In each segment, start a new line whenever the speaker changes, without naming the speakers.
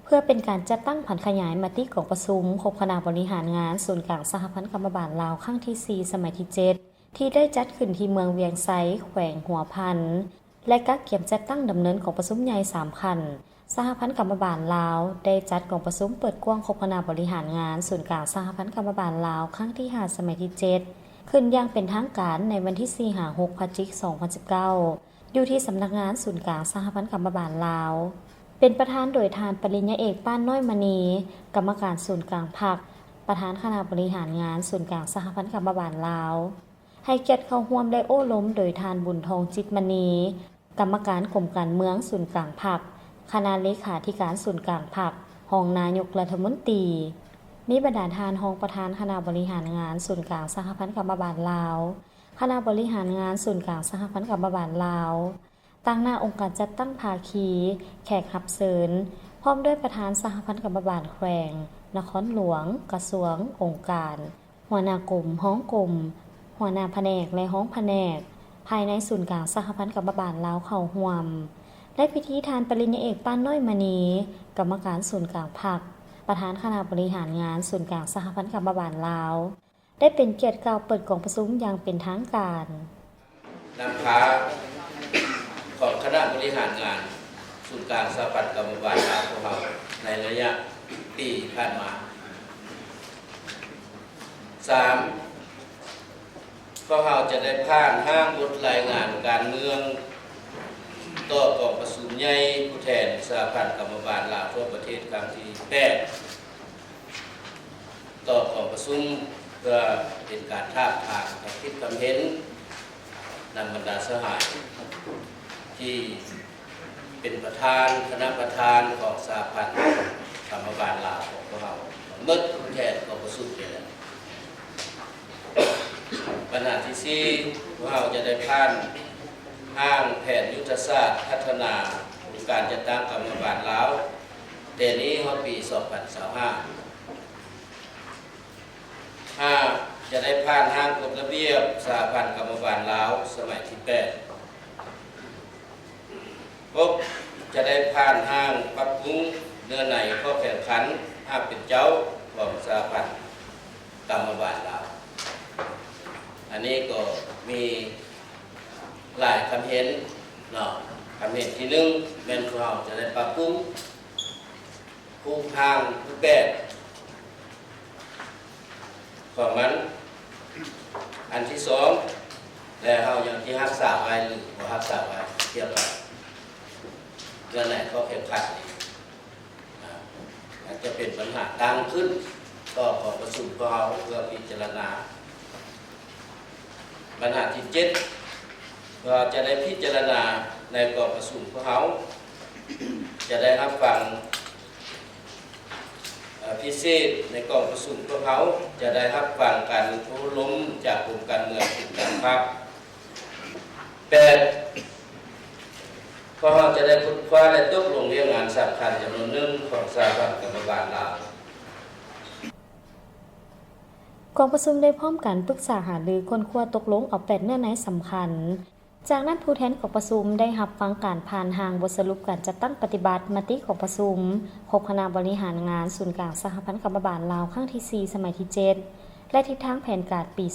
เพื่อเป็นการจัดตั้งผันขยายมติของประชุมคณะคณะบริหารงานศูนย์กลางสหพันธ์กรรมบาลลาวครั้งที่ 4 สมัยที่ 7 ที่ได้จัดขึ้นที่เมืองเวียงไซแขวงหัวพันและกักเก็บจัดตั้งดำเนินของประชุมใหญ่3คันสหพันธ์กรรมบาลลาวได้จัดของประชุมเปิดกว้างคณะคณะบริหารงานศูนย์กลางสหพันธ์กรรมบาลลาวครั้งที่ 5 สมัยที่ 7 ขึ้นอย่างเป็นทางการในวันที่ 4-6 พฤศจิกายน 2019 อยู่ที่สำนักงานศูนย์กลางสหพันธ์กรรมบาลลาวเป็นประธานโดยทานปริญญาเอกป้านน้อยมณีกรรมการศูนย์กลางพรรคประธานคณะบริหารงานศูนย์กลางสหพันธ์กรรมบาลลาวให้เกียรติเข้าร่วมได้โอ้ล้มโดยทานบุญทองจิตมณีกรรมการกรมการเมืองศูนย์กลางพรรคคณะเลขาธิการศูนย์กลางพรรครองนายกรัฐมนตรีมีบรรดาทานรองประธานคณะบริหารงานศูนย์กลางสหพันธ์กรรมบาลลาวคณะบริหารงานศูนย์กลางสหพันธ์กรรมบาลลาวตั้งหน้าองค์การจัดตั้งภาคีแขกรับเชิญพร้อมด้วยประธานสหพันธ์กรรมบาลแขวงนครหลวงกระทรวงองค์การหัวหน้ากรมห้องกรมหัวหน้าแผนกและห้องแผนกภายในศูนย์กลางสหพันธ์กรรมบาลลาวเข้าร่วมและพิธีทานปริญญาเอกป้านน้อยมณีกรรมการศูนย์กลางพรรคประธานคณะบริหารงานศูนย์กลางสหพันธ์กรรมบาลลาวได้เป็นเกียรติกล่าวเปิดกองประชุมอย่างเป็นทางการ
นำพาของคณะบริหารงานศูนย์กลางสหพันธ์กรรมบาลลาวของเราในระยะปีผ่านมา3ก็เราจะได้ผ่านห้างบทรายงานการเมืองต่อกองประชุมใหญ่ผู้แทนสหพันธ์กรรมบาลลาวทั่วประเทศครั้งที่8ต่อกองประชุมเพื่อเป็นการทาบทามความคิดความเห็นนำบรรดาสหายที่เป็นประธานคณะประธานของสหพันธ์กรรมบาลลาวของพวกเราเมื่อผู้แทนของประชุมเนี่ยปัญหาที่4พวกเราจะได้ผ่านห้างแผนยุทธศาสตร์พัฒนาการจัดตั้งกรรมบาลลาวแต่นี้ฮอดปี 2025จะได้ผ่านห้างกฎระเบียบสหพันธ์กรรมบาลลาวสมัยที่8จะได้ผ่านห้างปรับปรุงเนื้อในข้อแข่งขันห้างเป็นเจ้าของสหพันธ์กรรมบาลลาวอันนี้ก็มีหลายคำเห็นเนาะคำเห็นที่1แม่นเราจะได้ปรับปรุงคู่ทางรูปแบบของมันอันที่2แล้วเราอย่างที่รักษาไว้หรือบ่รักษาไว้เทียบกันเรื่องไหนก็เข้มขัดอาจจะเป็นปัญหาดังขึ้นก็ขอประชุมของเราเพื่อพิจารณาปัญหาที่7ก็จะได้พิจารณาในกองประชุมของเราจะได้รับฟังพิเศษในกองประชุมของเขาจะได้รับฟังการอบรมจากกรมการเมืองการพรรค8ก็จะได้พูดคุยและตกลงเรื่องงานสำคัญจำนวน1ของสหพันธ์กรรมบาลลาว
กองประชุมได้พร้อมกันปรึกษาหารือค้นคว้าตกลงเอา8เนื้อในสำคัญจากนั้นผู้แทนของประชุมได้รับฟังการผ่านทางบทสรุปการจัดตั้งปฏิบัติมติของประชุมคณะบริหารงานศูนย์กลางสหพันธ์กรรมบาลลาวครั้งที่ 4 สมัยที่ 7 และทิศทางแผนการปี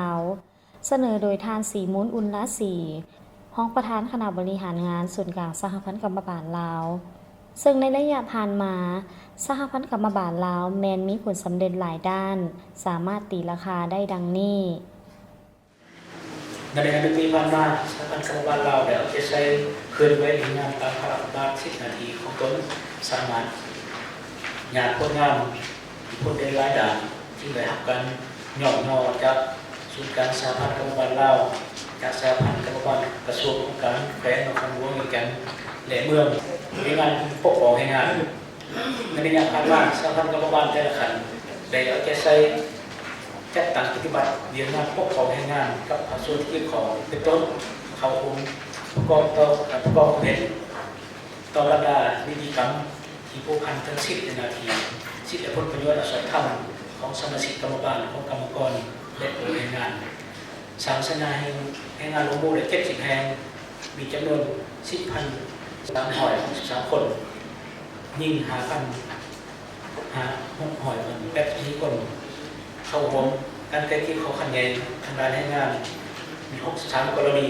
2020 เสนอโดยทานสีมูลอุลลาสีห้องประธานคณะบริหารงานศูนย์กลางสหพันธ์กรรมบาลลาวซึ่งในระยะผ่านมาสหพันธ์กรรมบาลลาวแม้นมีผลสำเร็จหลายด้านสามารถตีราคาได้ดังนี้
ในระยะปีผ่านมาสหพันธ์กรรมบาลลาวได้เอาใจใส่เคลื่อนไหวในงานตามพระบาท10 นาทีของตนสามารถงานผลงานผลได้หลายด้านที่ได้รับการย่อจากศูนย์กลางสหพันธ์กรรมบาลลาวจากสหพันธ์กรรมบาลกระทรวงองค์การแขวงนครหลวงกันและเมืองในงานปกครองแห่งงานในระยะผ่านมาสหพันธ์กรรมบาลแต่ละขันได้เอาใจใส่จัดตั้งปฏิบัติเรียนงานปกครองแห่งงานกับส่วนที่ของเป็นต้นเขาคงประกอบเห็นต่อบรรดาวิธีกรรมที่ผู้พันทั้ง10 นาทีสิทธิและผลประโยชน์อาศัยธรรมของสมาชิกกรรมบาลของกรรมกรและผู้แห่งงานสามสนาแห่งงานลงมือได้70 แห่งมีจำนวน 10,363 คน ยิงหาพันหาหอยมันแป๊บที่คนเข้าร่วมการแก้ที่เขาขันใหญ่ทำงานให้งานมี63กรณี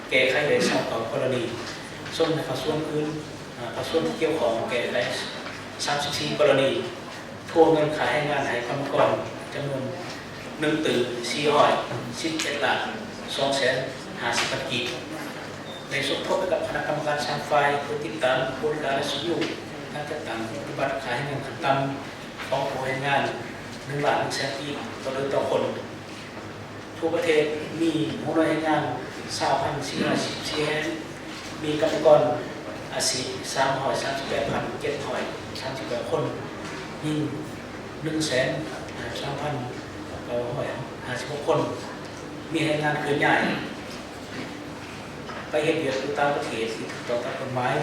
แก้ไขได้29กรณีส่วนในกระทรวงอื่นกระทรวงที่เกี่ยวของแก้ได้34กรณีทวงเงินขายให้งานให้กรรมกรจำนวน1ตื่น411ล้าน250,000 กีบในสมทบกับคณะกรรมการ3ฝ่ายเพื่อติดตามผลการและสยุการจัดตั้งปฏิบัติขายให้เงินขั้นต่ำของผู้ให้งาน1,100,000 กีบต่อเดือนต่อคนทั่วประเทศมีผู้ให้งาน 2,414 แห่งมีกรรมกรอาชีพ 338,738 คนยิ่ง 1,356 คน มีให้งานเคลื่อนย้ายไปเฮ็ดเวียกอยู่ต่างประเทศที่ถูกต้องตามกฎหมาย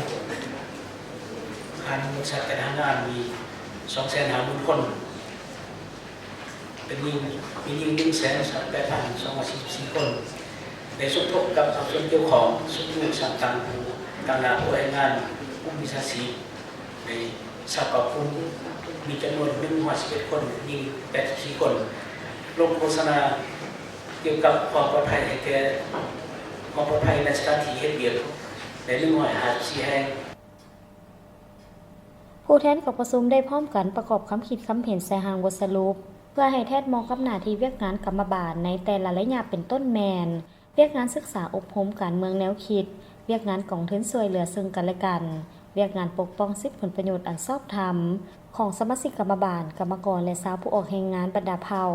ผ่านบริษัทการงานมี 250,000 คนเป็นมียิง 1,38,244 คนในสมทบกับภาคส่วนเกี่ยวของสุขภาพต่างๆต่างๆผู้ให้งานผู้มีอาชีพในชาวเกาะภูมิมีจำนวน111 คนยิง84 คนลงโฆษณาเกี่ยวกับความปลอดภัยให้แก่ความปลอดภัยในสถานที่เฮ็ดเวียกใน154 แห่ง
ผู้แทนของประชุมได้พร้อมกันประกอบคำคิดคำเห็นใส่หางบทสรุปเพื่อให้แทศมองกับหน้าที่เวียกงานกรรมบาลในแต่ละระยะเป็นต้นแมนเวียกงานศึกษาอบรมการเมืองแนวคิดเวียกงานกองทุนช่วยเหลือซึ่งกันและกันเวียกงานปกป้องสิทธิผลประโยชน์อันชอบธรรมของสมาชิกกรรมบาลกรรมกรและชาวผู้ออกแรงงานบรรดาเผ่า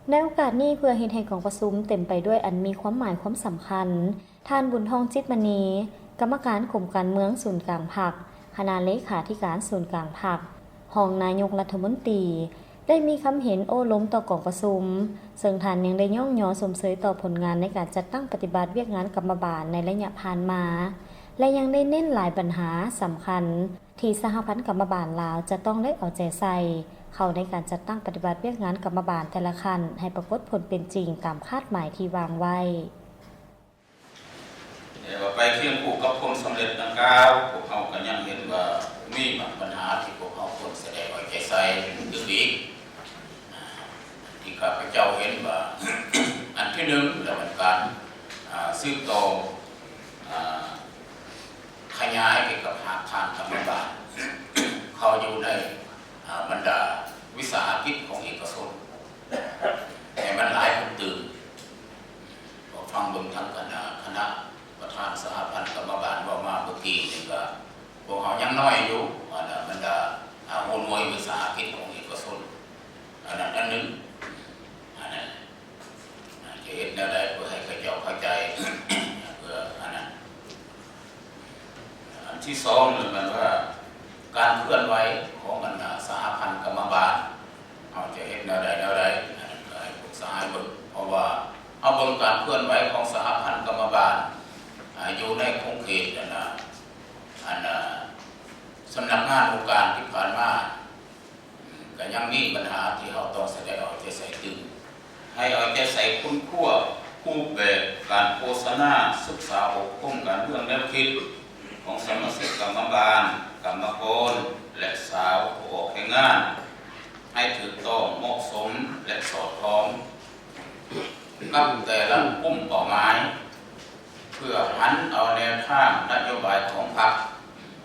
ในโอกาสนี้เพื่อเฮ็ดให้กองประชุมเต็มไปด้วยอันมีความหมายความสำคัญท่านบุญทองจิตมณีกรรมการกลุ่มการเมืองศูนย์กลางพรรคคณะเลขาธิการศูนย์กลางพรรครองนายกรัฐมนตรีได้มีคำเห็นโอ้ล้มต่อกองประชุมซึ่งท่านยังได้ย่องยอสมเสยต่อผลงานในการจัดตั้งปฏิบัติเวียกงานกรรมบาลในระยะผ่านมาและยังได้เน้นหลายปัญหาสำคัญที่สหพันธ์กรรมบาลลาวจะต้องได้เอาใจใส่เข้าในการจัดตั้งปฏิบัติเวียกงานกรรมบาลแต่ละขั้นให้ปรากฏผลเป็นจริงตามคาดหมายที่วางไว้
ว่าไปเคียงคู่กับความสำเร็จดังกล่าวพวกเขาก็ยังเห็นว่ามีบางปัญหาที่พวกเขาควรแสดงออกใจใส่ดึงดีที่ข้าพเจ้าเห็นว่า อันที่หนึ่งและเป็นการสืบต่อขยายเกี่ยวกับทางกรรมบาลเขาอยู่ในบรรดาวิสาหกิจของเอกชนแต่มันหลายคนตื่นฟังเบิ่งทางคณะประธานสหพันธ์กรรมบาลว่ามาเมื่อกี้นี่ก็พวกเขายังน้อยอยู่บรรดาหัวหน่วยวิสาหกิจของเอกชนอันนั้นอันหนึ่งอันนั้นจะเห็นแนวใดเพื่อให้เข้าใจ เพื่ออันนั้นอันที่สองเลยมันว่าการเคลื่อนไหวของบรรดาสหพันธ์กรรมบาลเอาจะเห็นแนวใดให้ปรึกษาให้เบิ่งเพราะว่าเอาเบิ่งการเคลื่อนไหวของสหพันธ์กรรมบาลอยู่ในคงเขตสำนักงานองค์การที่ผ่านมาก็ยังมีปัญหาที่เราต้องแสดงออกใจใส่ตึงให้เอาใจใส่คุณขั้วคู่แบบการโฆษณาศึกษาอบรมการเรื่องแนวคิดของสมาชิกกรรมบาลกรรมกรและสาวผู้ออกแรงงานให้ถูกต้องเหมาะสมและสอดคล้องกับแต่ละกลุ่มเป้าหมายเพื่อหันเอาแนวทางนโยบายของพรรค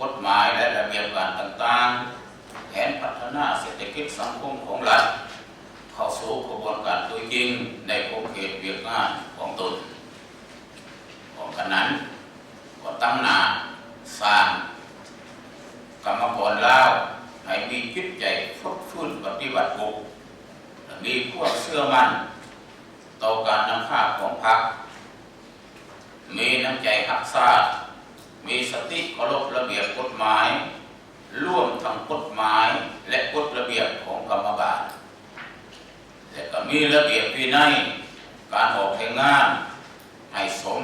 กฎหมายและระเบียบการต่างๆแผนพัฒนาเศรษฐกิจสังคมของรัฐเข้าสู่กระบวนการโดยจริงในขอบเขตเวียกงานของตนของกันนั้นก็ตั้งหน้าสร้างกรรมกรลาวให้มีจิตใจฝึกฟื้นปฏิบัติบุกมีความเชื่อมั่นต่อการนำพาของพรรคมีน้ำใจรักษามีสติเคารพระเบียบกฎหมายร่วมทั้งกฎหมายและกฎระเบียบของกรรมบาลและก็มีระเบียบวินัยการออกแรงงานให้สม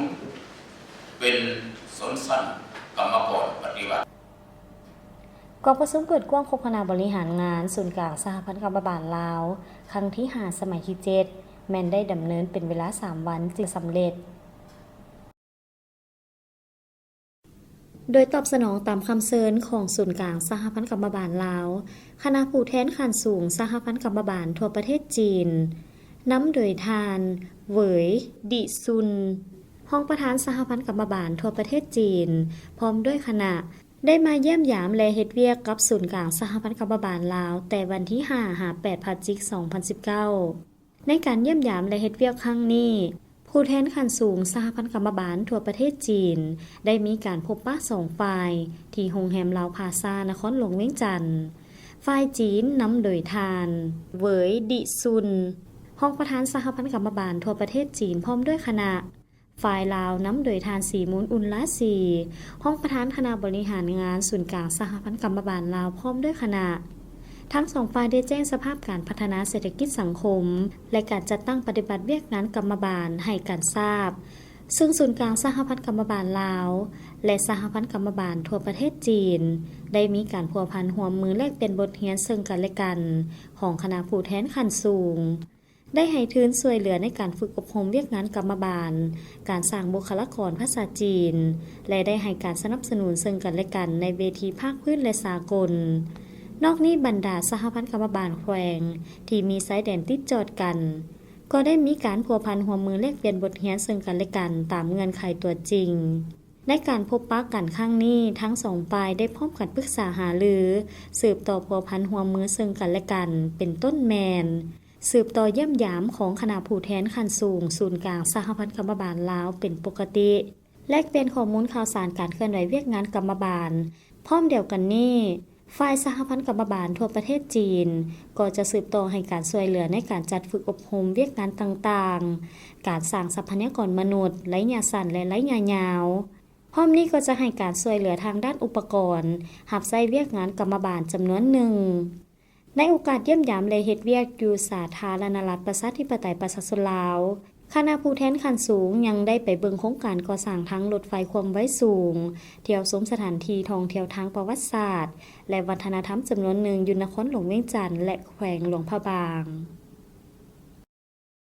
เป็นสนสันกรรมกรปฏิบัติ
กองประชุมเปิดกว้างคณะคณะบริหารงานศูนย์กลางสหพันธ์กรรมบาลลาวครั้งที่5สมัยที่7แม้นได้ดำเนินเป็นเวลา3วันจึงสำเร็จ โดยตอบสนองตามคำเชิญของศูนย์กลางสหพันธ์กรรมบาลลาวคณะผู้แทนขั้นสูงสหพันธ์กรรมบาลทั่วประเทศจีนนำโดยทานเหวยดิซุนห้องประธานสหพันธ์กรรมบาลทั่วประเทศจีนพร้อมด้วยคณะได้มาเยี่ยมยามและเฮ็ดเวียกกับศูนย์กลางสหพันธ์กรรมบาลลาวแต่วันที่5-8 พฤศจิกายน 2019ในการเยี่ยมยามและเฮ็ดเวียกครั้งนี้ผู้แทนขั้นสูงสหพันธ์กรรมบาลทั่วประเทศจีนได้มีการพบปะ2 ฝ่ายที่โรงแรมลาวพลาซานครหลวงเวียงจันทน์ฝ่ายจีนนำโดยทานเหวยดิซุนห้องประธานสหพันธ์กรรมบาลทั่วประเทศจีนพร้อมด้วยคณะฝ่ายลาวนำโดยทานสีมูลอุลลาซีห้องประธานคณะบริหารงานศูนย์กลางสหพันธ์กรรมบาลลาวพร้อมด้วยคณะทั้ง2 ฝ่ายได้แจ้งสภาพการพัฒนาเศรษฐกิจสังคมและการจัดตั้งปฏิบัติเวียกงานกรรมบาลให้การทราบซึ่งศูนย์กลางสหพันธ์กรรมบาลลาวและสหพันธ์กรรมบาลทั่วประเทศจีนได้มีการพัวพันร่วมมือแลกเปลี่ยนบทเรียนซึ่งกันและกันของคณะผู้แทนขั้นสูงได้ให้ทุนช่วยเหลือในการฝึกอบรมเวียกงานกรรมบาลการสร้างบุคลากรภาษาจีนและได้ให้การสนับสนุนซึ่งกันและกันในเวทีภาคพื้นและสากลนอกนี้บรรดาสหพันธ์กรรมบาลแขวงที่มีสายแดนติดจอดกันก็ได้มีการพัวพันร่วมมือแลกเปลี่ยนบทเรียนซึ่งกันและกันตามเงื่อนไขตัวจริงในการพบปะกันครั้งนี้ทั้ง2 ฝ่ายได้พร้อมกันปรึกษาหารือสืบต่อพัวพันร่วมมือซึ่งกันและกันเป็นต้นแมนสืบต่อเยี่ยมยามของคณะผู้แทนขั้นสูงศูนย์กลางสหพันธ์กรรมบาลลาวเป็นปกติแลกเปลี่ยนข้อมูลข่าวสารการเคลื่อนไหวเวียกงานกรรมบาลพร้อมเดียวกันนี้ฝ่ายสหพันธ์กรรมบาลทั่วประเทศจีนก็จะสืบต่อให้การช่วยเหลือในการจัดฝึกอบรมเวียกงานต่างๆการสร้างทรัพยากรมนุษย์ระยะสั้นและระยะยาวพร้อมนี้ก็จะให้การช่วยเหลือทางด้านอุปกรณ์หับใช้เวียกงานกรรมบาลจำนวนหนึ่งในโอกาสเยี่ยมยามและเฮ็ดเวียกอยู่สาธารณรัฐประชาธิปไตยประชาชนลาวคณะผู้แทนขั้นสูงยังได้ไปเบิ่งโครงการก่อสร้างทางรถไฟความไว้สูงเที่ยวชมสถานที่ท่องเที่ยวทางประวัติศาสตร์และวัฒนธรรมจำนวนหนึ่งอยู่นครหลวงเวียงจันทน์และแขวงหลวงพระบาง